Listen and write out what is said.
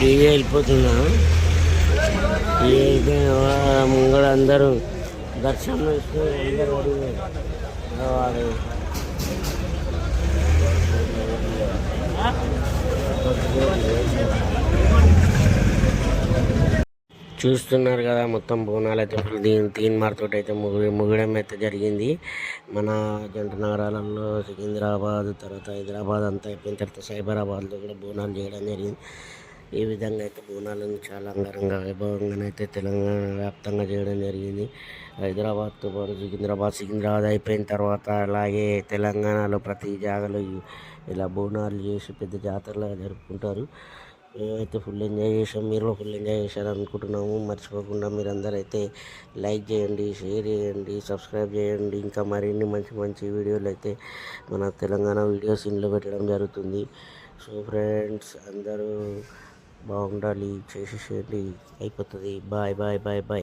DJ వెళ్ళిపోతున్నా. ముంగడు అందరూ దర్శనం వేసుకుని అందరూ వాడు చూస్తున్నారు కదా, మొత్తం బోనాలు అయితే తీన్మార్తో అయితే ముగడం అయితే జరిగింది. మన జంట నగరాలలో సికింద్రాబాద్, తర్వాత హైదరాబాద్ అంతా అయిపోయిన తర్వాత సైబరాబాద్లో కూడా బోనాలు చేయడం జరిగింది. ఈ విధంగా అయితే బోనాలను చాలా అంగరంగ వైభవంగా అయితే తెలంగాణ వ్యాప్తంగా చేయడం జరిగింది. హైదరాబాద్తో పాటు సికింద్రాబాద్ అయిపోయిన తర్వాత అలాగే తెలంగాణలో ప్రతి జాగాలో ఇలా బోనాలు చేసి పెద్ద జాతరలాగా జరుపుకుంటారు. మేమైతే ఫుల్ ఎంజాయ్ చేసాం, మీరు ఫుల్ ఎంజాయ్ చేశారు అనుకుంటున్నాము. మర్చిపోకుండా మీరందరూ అయితే లైక్ చేయండి, షేర్ చేయండి, సబ్స్క్రైబ్ చేయండి. ఇంకా మరిన్ని మంచి మంచి వీడియోలు అయితే మన తెలంగాణ వీడియోస్ ఇంట్లో పెట్టడం జరుగుతుంది. సో ఫ్రెండ్స్, అందరూ బాగుండాలి, చేసేసేయండి, అయిపోతుంది. Bye bye bye bye.